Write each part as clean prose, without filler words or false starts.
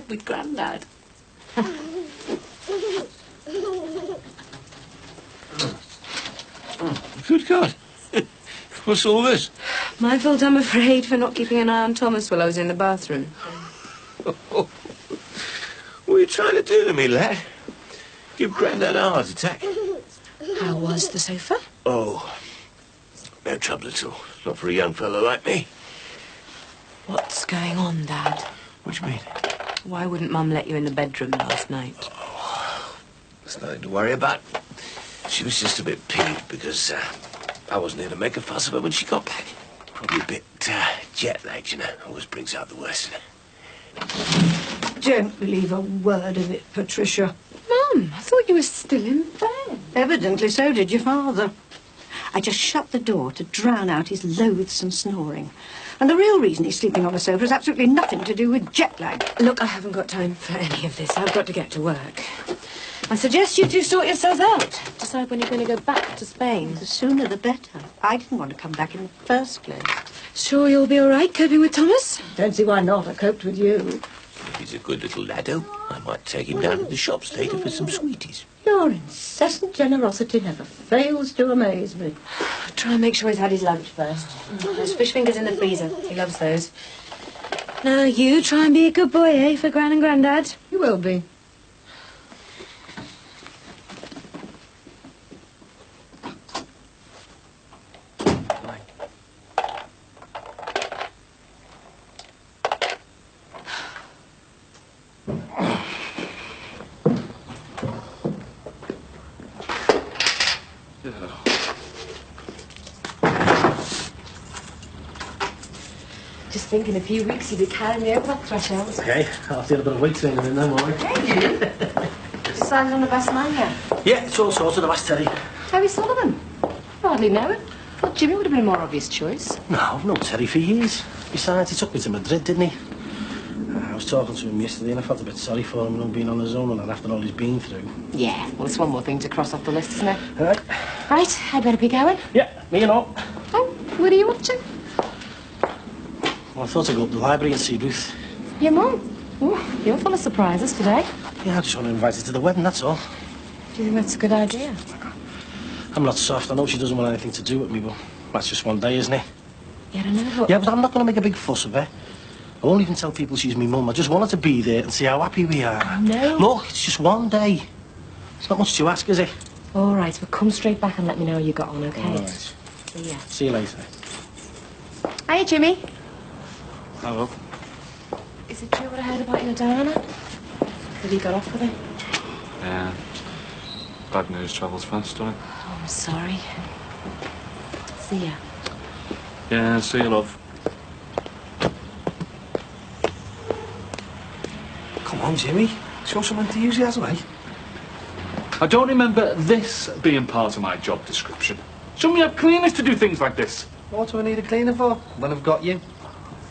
bed with Grandad. Good God. What's all this? My fault, I'm afraid, for not keeping an eye on Thomas while I was in the bathroom. What are you trying to do to me, lad? Give Grandad a heart attack. How was the sofa? Oh, no trouble at all. Not for a young fellow like me. What's going on, Dad? What do you mean? Why wouldn't Mum let you in the bedroom last night? Oh, there's nothing to worry about. She was just a bit peeved because I wasn't here to make a fuss of her when she got back. Probably a bit jet-lagged, you know. Always brings out the worst in her. Don't believe a word of it, Patricia. Mum, I thought you were still in bed. Evidently so did your father. I just shut the door to drown out his loathsome snoring. And the real reason he's sleeping on the sofa has absolutely nothing to do with jet lag. Look, I haven't got time for any of this. I've got to get to work. I suggest you two sort yourselves out. Decide when you're going to go back to Spain. The sooner the better. I didn't want to come back in the first place. Sure you'll be all right coping with Thomas? Don't see why not. I coped with you. He's a good little laddo. I might take him down to the shops later for some sweeties. Your incessant generosity never fails to amaze me. Try and make sure he's had his lunch first. There's fish fingers in the freezer. He loves those. Now you try and be a good boy, eh, for Gran and Grandad? You will be. Just think in a few weeks you'll be carrying me over that threshold. Okay, I'll have to get a bit of weight training in then, won't I? Hey, you? Decided on the best man yet? Yeah, it's all sorted. I've asked Terry. Terry Sullivan? Hardly know him. Thought Jimmy would have been a more obvious choice. No, I've known Terry for years. Besides, he took me to Madrid, didn't he? I was talking to him yesterday and I felt a bit sorry for him, being on his own and that after all he's been through. Yeah, well, it's one more thing to cross off the list, isn't it? All right. Right, I better be going. Yeah, me and all. Oh, what are you up to? Well, I thought I'd go up to the library and see Ruth. Your mum? Oh, you're full of surprises today. Yeah, I just want to invite her to the wedding, that's all. Do you think that's a good idea? I'm not soft. I know she doesn't want anything to do with me, but that's just one day, isn't it? Yeah, I know, but... Yeah, but I'm not going to make a big fuss of her. I won't even tell people she's my mum. I just want her to be there and see how happy we are. No. Look, it's just one day. It's not much to ask, is it? All right, well, come straight back and let me know how you got on, OK? All right. See ya. See you later. Hiya, Jimmy. Hello. Is it true what I heard about your Diana? Have you got off with her? Yeah. Bad news travels fast, doesn't it? Oh, I'm sorry. See ya. Yeah, see you, love. Come on, Jimmy. Show some enthusiasm, eh? I don't remember this being part of my job description. Shouldn't we have cleaners to do things like this? What do I need a cleaner for when I've got you?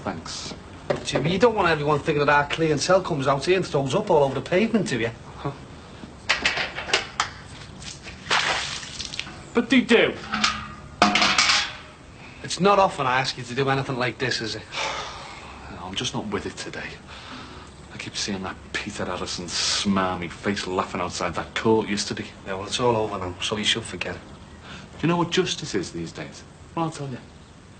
Thanks. Look, Jimmy, you don't want everyone thinking that our clientele comes out here and throws up all over the pavement, do you? Huh. But they do. It's not often I ask you to do anything like this, is it? I'm just not with it today. I keep seeing that Peter Addison smarmy face laughing outside that court yesterday. Yeah, well, it's all over now, so you should forget it. Do you know what justice is these days? Well, I'll tell you.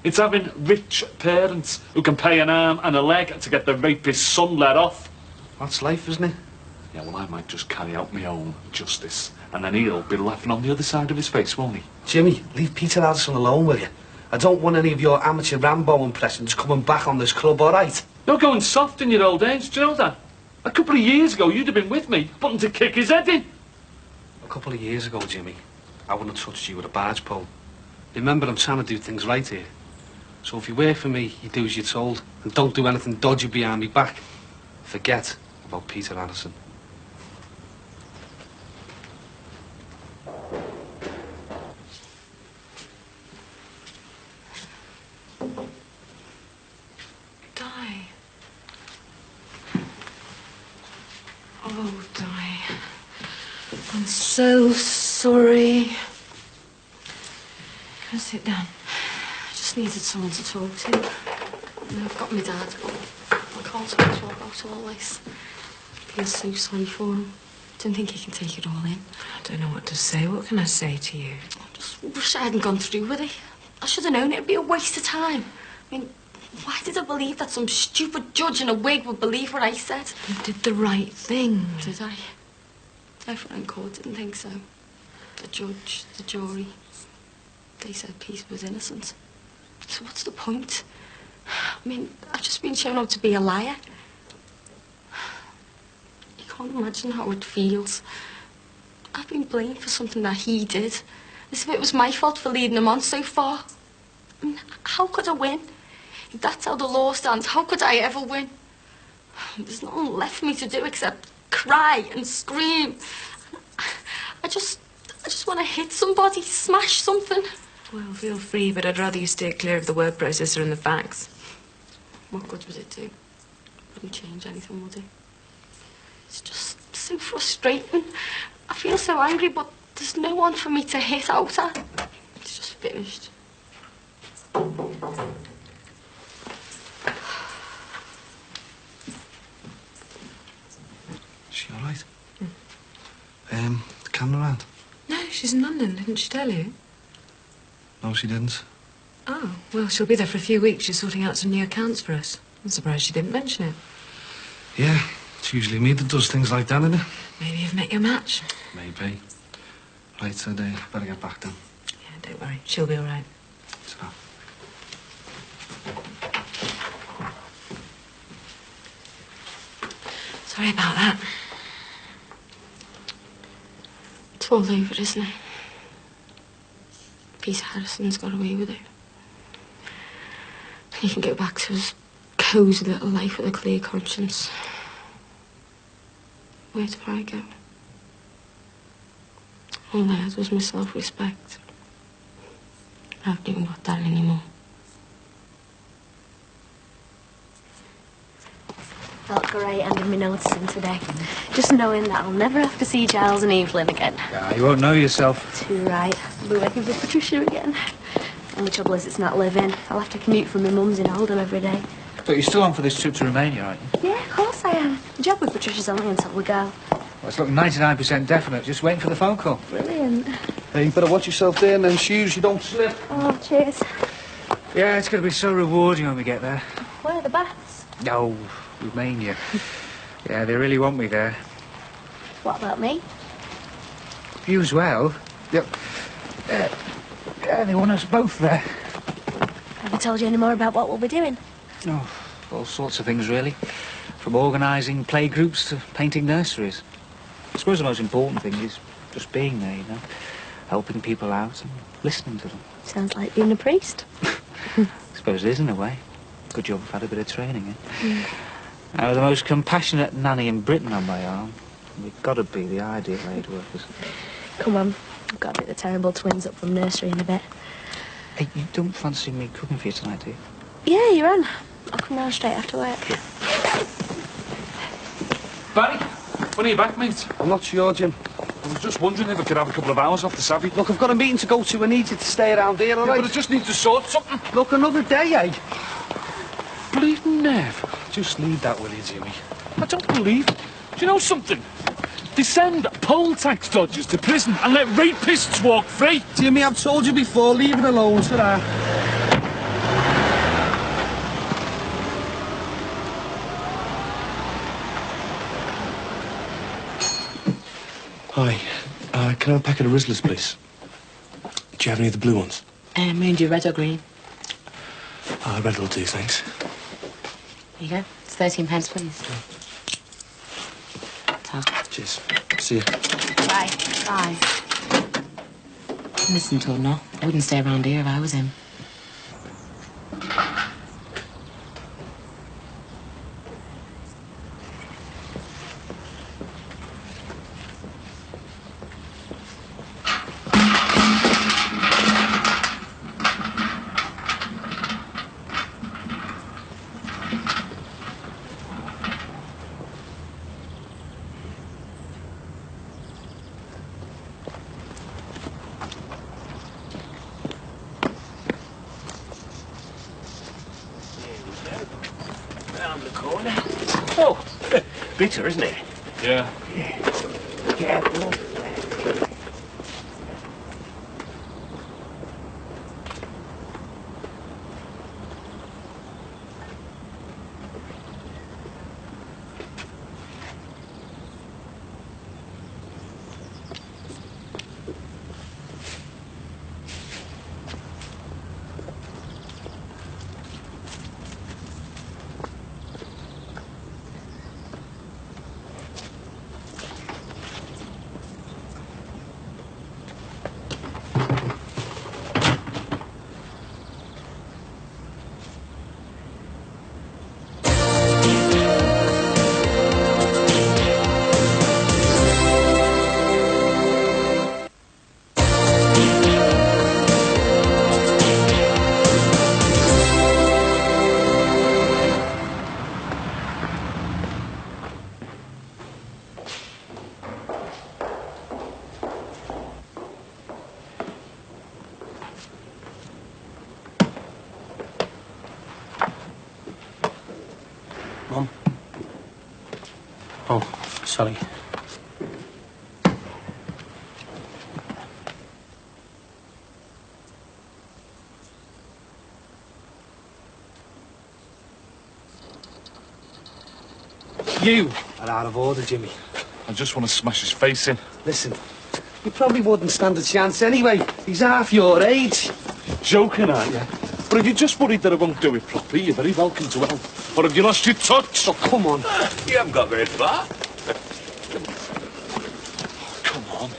It's having rich parents who can pay an arm and a leg to get the rapist's son let off. That's life, isn't it? Yeah, well, I might just carry out my own justice, and then he'll be laughing on the other side of his face, won't he? Jimmy, leave Peter Addison alone, will you? I don't want any of your amateur Rambo impressions coming back on this club, all right? You're going soft in your old age, do you know that? A couple of years ago, you'd have been with me, putting to kick his head in. A couple of years ago, Jimmy, I wouldn't have touched you with a barge pole. Remember, I'm trying to do things right here. So if you work for me, you do as you're told, and don't do anything dodgy behind me back. Forget about Peter Addison. Di. Oh, Di. I'm so sorry. Go sit down. I just needed someone to talk to. I've got my dad, but I can't talk to her about all this. feel so sorry for him. I don't think he can take it all in. I don't know what to say. What can I say to you? I just wish I hadn't gone through with it. I should have known it'd be a waste of time. I mean, why did I believe that some stupid judge in a wig would believe what I said? You did the right thing. Did I? Everyone in court didn't think so. The judge, the jury, they said Peace was innocent. So what's the point? I mean, I've just been shown out to be a liar. You can't imagine how it feels. I've been blamed for something that he did, as if it was my fault for leading him on so far. I mean, how could I win? If that's how the law stands, how could I ever win? There's nothing left for me to do except cry and scream. I just want to hit somebody, smash something. Well, feel free, but I'd rather you stay clear of the word processor and the facts. What good would it do? Wouldn't change anything, would it? It's just so frustrating. I feel so angry, but there's no one for me to hit out at. It's just finished. Is she all right? The camera around? No, she's in London. Didn't she tell you? No, she didn't. Oh, well, she'll be there for a few weeks. She's sorting out some new accounts for us. I'm surprised she didn't mention it. Yeah, it's usually me that does things like that, isn't it? Maybe you've met your match. Maybe. Right, so they better get back then. Yeah, don't worry. She'll be all right. Ta. Sorry about that. It's all over, isn't it? Peter Harrison's got away with it. He can go back to his cosy little life with a clear conscience. Where do I go? All I had was my self-respect. I haven't even got that anymore. Felt great handing me notice in today. Just knowing that I'll never have to see Giles and Evelyn again. Yeah, you won't know yourself. Too right. I'll be working for Patricia again. Only trouble is it's not living. I'll have to commute from my mum's in Oldham every day. But you're still on for this trip to Romania, aren't you? Yeah, of course I am. The job with Patricia's only until we go. Well, it's looking 99% definite. Just waiting for the phone call. Brilliant. Hey, you better watch yourself there and them shoes, you don't slip. Oh, cheers. Yeah, it's going to be so rewarding when we get there. Where are the baths? No, Romania. Yeah, they really want me there. What about me? You as well. Yeah, they want us both there. Have I told you any more about what we'll be doing? Oh, all sorts of things, really. From organising playgroups to painting nurseries. I suppose the most important thing is just being there, you know. Helping people out and listening to them. Sounds like being a priest. I suppose it is in a way. Good job I've had a bit of training, eh? I was the most compassionate nanny in Britain on my arm. We've got to be the ideal aid workers. Come on. I've got to pick the terrible twins up from nursery in a bit. Hey, you don't fancy me cooking for you tonight, do you? Yeah, you're on. I'll come down straight after work. Barry, when are you back, mate? I'm not sure, Jim. I was just wondering if I could have a couple of hours off the savvy. Look, I've got a meeting to go to. I need you to stay around here, all Yeah, right? but I just need to sort something. Look, another day, eh? Bleeding Nev. Just leave that, will you, Jimmy? I don't believe it. Do you know something? They send poll tax dodgers to prison and let rapists walk free. Jimmy, I've told you before, leave it alone for that. Hi. Can I have a packet of Rizzlers, please? Do you have any of the blue ones? Mind you, red or green? Red will do, thanks. Here you go. It's 13 pence, please. Cheers. See you. Bye. Bye. Listen, Tordnall, I wouldn't stay around here if I was him. Round the corner. Oh, bitter, isn't it? Yeah. Careful. Mum? Oh, sorry. You are out of order, Jimmy. I just want to smash his face in. Listen, you probably wouldn't stand a chance anyway. He's half your age. Joking, aren't you? But if you're just worried that I won't do it properly, you're very welcome to help. Or have you lost your touch? Oh, come on. You haven't got very far. Come on.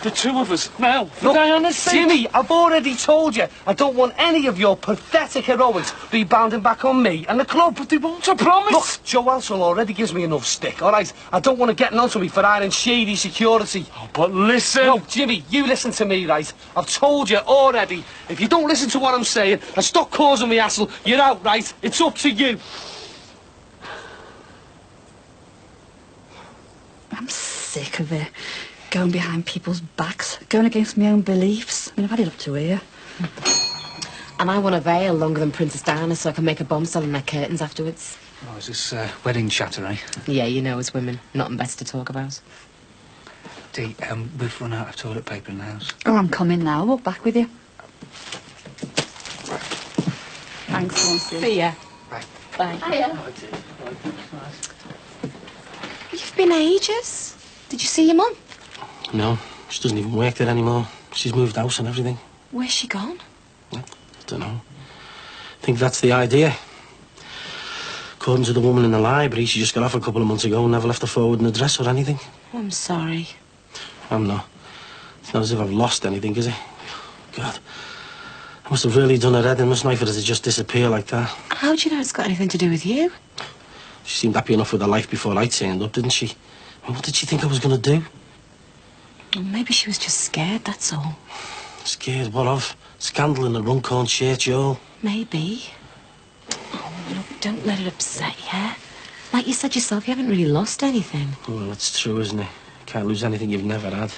The two of us. Now, for Diana's sake. Jimmy, I've already told you I don't want any of your pathetic heroics rebounding back on me and the club. But they won't, I promise. Look, Joe Elswell already gives me enough stick, all right? I don't want to get onto me for hiring shady security. Oh, but listen. No, Jimmy, you listen to me, right? I've told you already. If you don't listen to what I'm saying and stop causing me hassle, you're out, right? It's up to you. I'm sick of it. Going behind people's backs, going against my own beliefs. I mean, I've had it up to here. And I want a veil longer than Princess Diana so I can make a bombshell in my curtains afterwards. Oh, is this wedding chatter, eh? Yeah, you know, as women, nothing best to talk about. Dee, we've run out of toilet paper in the house. Oh, I'm coming now. I'll walk back with you. Thanks, Swansea. See ya. Bye. Bye. Hiya. You've been ages. Did you see your mum? No, she doesn't even work there anymore. She's moved house and everything. Where's she gone? I don't know. I think that's the idea. According to the woman in the library, she just got off a couple of months ago and never left a forwarding address or anything. I'm sorry. I'm not. It's not as if I've lost anything, is it? God. I must have really done her head in, mustn't I, for her to just disappear like that. How do you know it's got anything to do with you? She seemed happy enough with her life before I turned up, didn't she? I mean, what did she think I was going to do? Well, maybe she was just scared, that's all. Scared what of? Scandal in the Runcorn Church, yo. Maybe. Oh, look, don't let it upset you. Like you said yourself, you haven't really lost anything. Well, that's true, isn't it? Can't lose anything you've never had.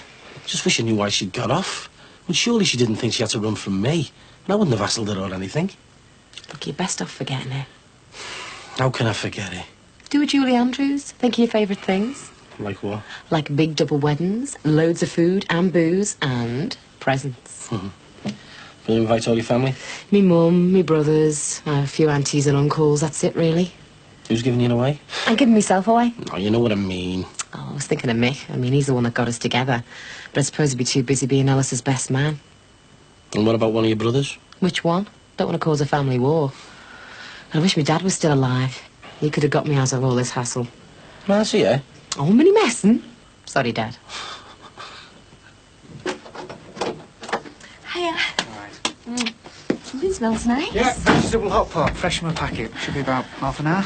Just wish I knew why she'd got off. Well, surely she didn't think she had to run from me. And I wouldn't have hassled her or anything. Look, you're best off forgetting it. How can I forget it? Do a Julie Andrews. Think of your favourite things. Like what? Like big double weddings, loads of food and booze, and presents. Will you invite all your family? Me mum, me brothers, a few aunties and uncles, that's it really. Who's giving you away? I'm giving myself away. Oh, you know what I mean. Oh, I was thinking of Mick. I mean, he's the one that got us together. But I suppose he'd be too busy being Alice's best man. And what about one of your brothers? Which one? Don't want to cause a family war. I wish my dad was still alive. He could have got me out of all this hassle. Marcy, yeah? Oh, many messing. Sorry, Dad. Hiya. Something smells nice. Yeah, vegetable hot pot, fresh from a packet. Should be about half an hour.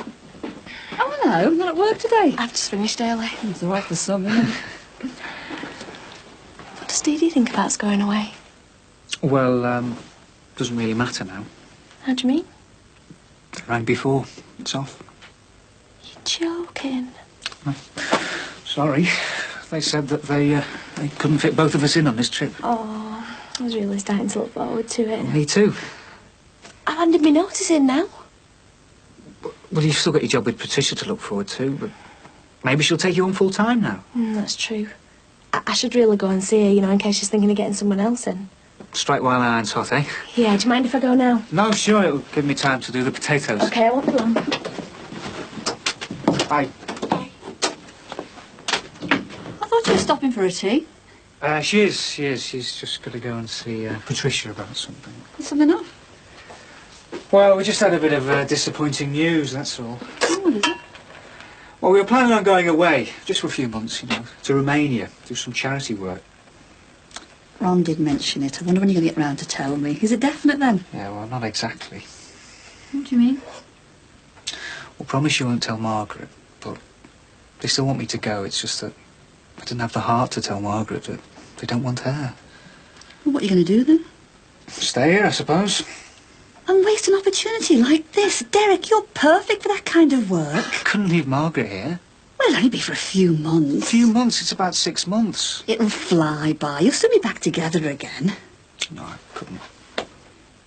Oh, hello. I'm not at work today. I've just finished early. It's all right for some, isn't it? What does Dee Dee think about us going away? Well, doesn't really matter now. How do you mean? They rang before. It's off. You're joking. Sorry. They said that they couldn't fit both of us in on this trip. Oh, I was really starting to look forward to it. Me too. I've handed me notice in now. Well, you've still got your job with Patricia to look forward to, but Maybe she'll take you on full time now. That's true. I should really go and see her, you know, in case she's thinking of getting someone else in. Strike while iron's hot, eh? Yeah, do you mind if I go now? No, sure, it'll give me time to do the potatoes. Okay, I won't be long. Bye. I thought you were stopping for a tea. She is. She's just got to go and see Patricia about something. Something up? Well, we just had a bit of disappointing news, that's all. Oh, what is it? Well, we were planning on going away, just for a few months, you know, to Romania, do some charity work. Ron did mention it. I wonder when you're going to get round to tell me. Is it definite then? Yeah, well, not exactly. What do you mean? We'll promise you won't tell Margaret, but they still want me to go. It's just that I didn't have the heart to tell Margaret that they don't want her. Well, what are you going to do then? Stay here, I suppose. And waste an opportunity like this. Derek, you're perfect for that kind of work. Couldn't leave Margaret here. Well, it'll only be for a few months. A few months? It's about 6 months. It'll fly by. You'll soon be back together again. No, I couldn't.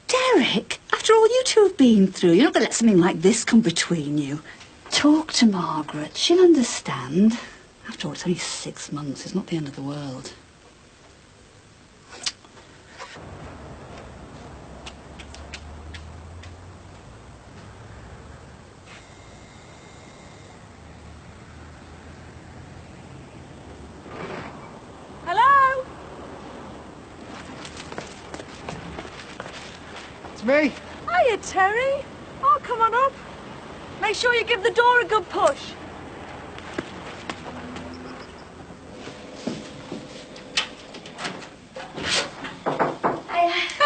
Derek, after all you two have been through, you're not going to let something like this come between you. Talk to Margaret. She'll understand. After all, it's only 6 months. It's not the end of the world. Hello? It's me. Hiya, Terry. Oh, come on up. Make sure you give the door a good push.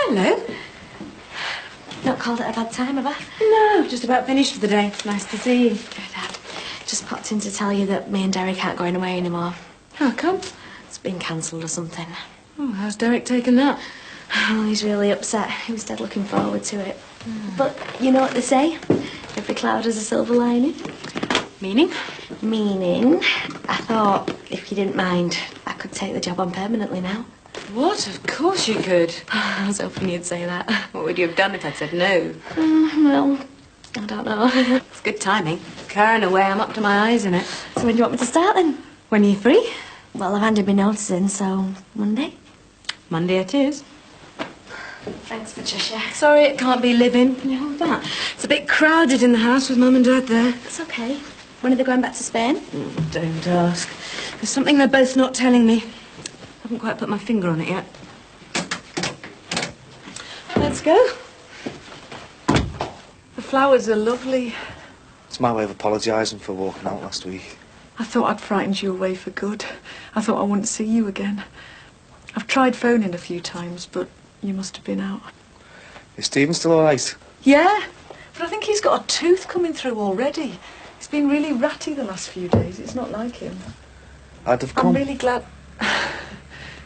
Hello. Not called at a bad time, have I? No, just about finished for the day. Nice to see you. Good. Just popped in to tell you that me and Derek aren't going away anymore. How come? It's been cancelled or something. Oh, how's Derek taken that? Oh, he's really upset. He was dead looking forward to it. But you know what they say? Every cloud has a silver lining. Meaning? Meaning, I thought, if you didn't mind, I could take the job on permanently now. What? Of course you could. I was hoping you'd say that. What would you have done if I'd said no? Well, I don't know. It's good timing. Carrying away, I'm up to my eyes in it. So when do you want me to start then? When are you free? Well, I've handed my notice in, so Monday. Monday it is. Thanks, Patricia. Sorry it can't be living. Can you hold that? It's a bit crowded in the house with Mum and Dad there. It's okay. When are they going back to Spain? Don't ask. There's something they're both not telling me. I haven't quite put my finger on it yet. Let's go. The flowers are lovely. It's my way of apologising for walking out last week. I thought I'd frightened you away for good. I thought I wouldn't see you again. I've tried phoning a few times, but you must have been out. Is Stephen still all right? Yeah, but I think he's got a tooth coming through already. He's been really ratty the last few days. It's not like him. I'd have come. I'm really glad...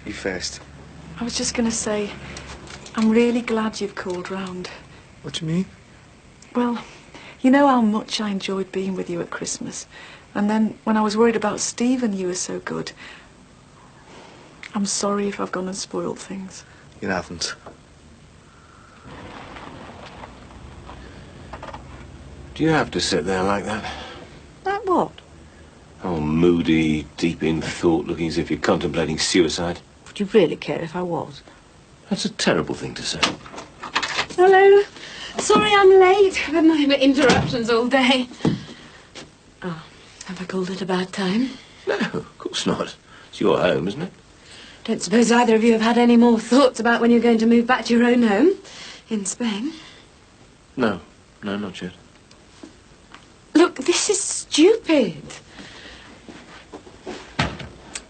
You first. I was just going to say, I'm really glad you've called round. What do you mean? Well, you know how much I enjoyed being with you at Christmas. And then when I was worried about Stephen, you were so good. I'm sorry if I've gone and spoiled things. You haven't. Do you have to sit there like that? Like what? Oh, moody, deep in thought, looking as if you're contemplating suicide. Would you really care if I was? That's a terrible thing to say. Hello. Sorry I'm late. I've had nothing but interruptions all day. Oh, have I called it a bad time? No, of course not. It's your home, isn't it? Don't suppose either of you have had any more thoughts about when you're going to move back to your own home in Spain? No, not yet. Look, this is stupid.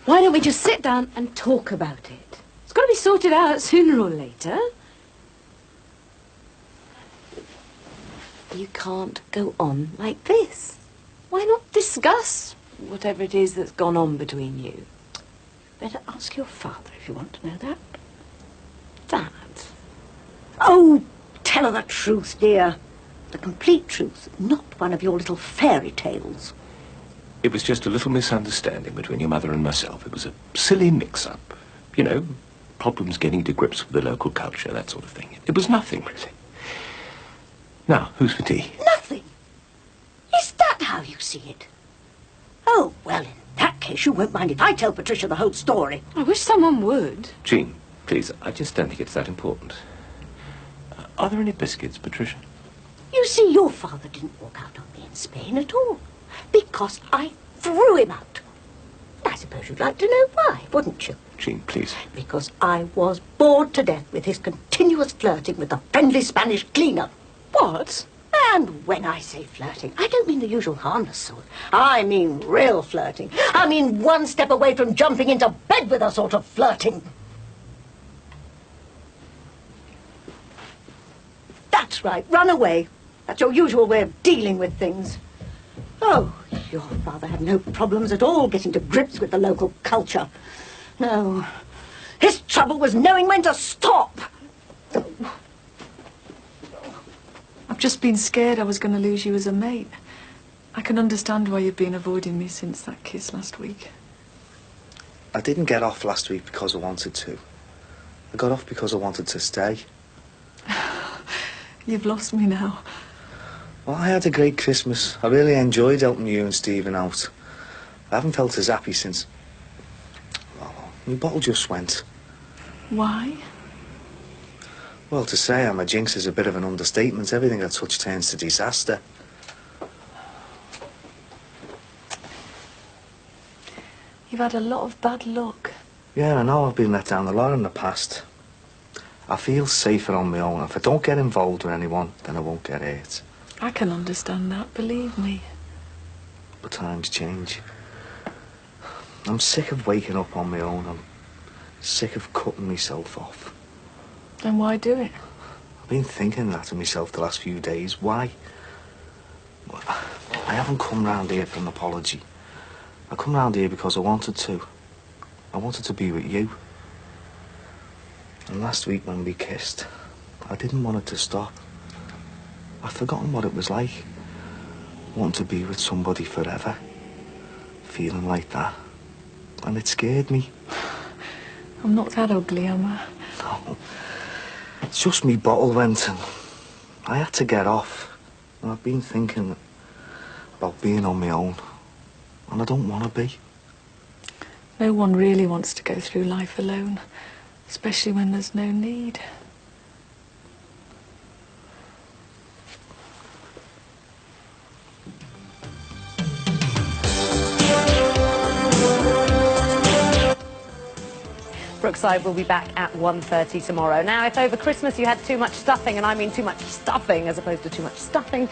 Why don't we just sit down and talk about it? It's got to be sorted out sooner or later. You can't go on like this. Why not discuss whatever it is that's gone on between you? Better ask your father if you want to know that. Dad? Oh, tell her the truth, dear. The complete truth, not one of your little fairy tales. It was just a little misunderstanding between your mother and myself. It was a silly mix-up. You know, problems getting to grips with the local culture, that sort of thing. It was nothing, really. Now, who's for tea? Nothing. Is that how you see it? Oh, well, in that case, you won't mind if I tell Patricia the whole story. I wish someone would. Jean, please, I just don't think it's that important. Are there any biscuits, Patricia? You see, your father didn't walk out on me in Spain at all, because I threw him out. I suppose you'd like to know why, wouldn't you? Jean, please. Because I was bored to death with his continuous flirting with the friendly Spanish cleaner. What? And when I say flirting, I don't mean the usual harmless sort. I mean real flirting. I mean one step away from jumping into bed with her sort of flirting. That's right, run away. That's your usual way of dealing with things. Oh, your father had no problems at all getting to grips with the local culture. No, his trouble was knowing when to stop. I've just been scared I was going to lose you as a mate. I can understand why you've been avoiding me since that kiss last week. I didn't get off last week because I wanted to. I got off because I wanted to stay. You've lost me now. Well, I had a great Christmas. I really enjoyed helping you and Stephen out. I haven't felt as happy since... Well, my bottle just went. Why? Well, to say I'm a jinx is a bit of an understatement. Everything I touch turns to disaster. You've had a lot of bad luck. Yeah, I know I've been let down a lot in the past. I feel safer on my own. If I don't get involved with anyone, then I won't get hurt. I can understand that, believe me. But times change. I'm sick of waking up on my own. I'm sick of cutting myself off. Then why do it? I've been thinking that to myself the last few days. Why? Well, I haven't come round here for an apology. I come round here because I wanted to. I wanted to be with you. And last week when we kissed, I didn't want it to stop. I'd forgotten what it was like, wanting to be with somebody forever, feeling like that. And it scared me. I'm not that ugly, am I? No. It's just me bottle went and I had to get off. And I've been thinking about being on my own. And I don't want to be. No one really wants to go through life alone, especially when there's no need. Brookside will be back at 1:30 tomorrow. Now, if over Christmas you had too much stuffing, and I mean too much stuffing as opposed to too much stuffing,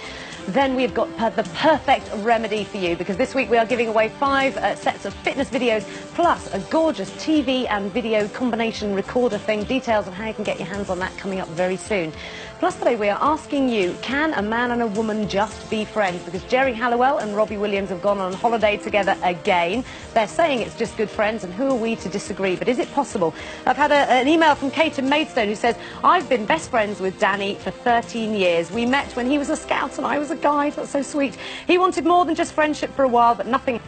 then we've got the perfect remedy for you, because this week we are giving away 5 sets of fitness videos, plus a gorgeous TV and video combination recorder thing. Details of how you can get your hands on that coming up very soon. Plus today we are asking you, can a man and a woman just be friends? Because Jerry Halliwell and Robbie Williams have gone on holiday together again. They're saying it's just good friends, and who are we to disagree? But is it possible? I've had an email from Kate in Maidstone who says, I've been best friends with Danny for 13 years. We met when he was a scout and I was a guide. That's so sweet. He wanted more than just friendship for a while, but nothing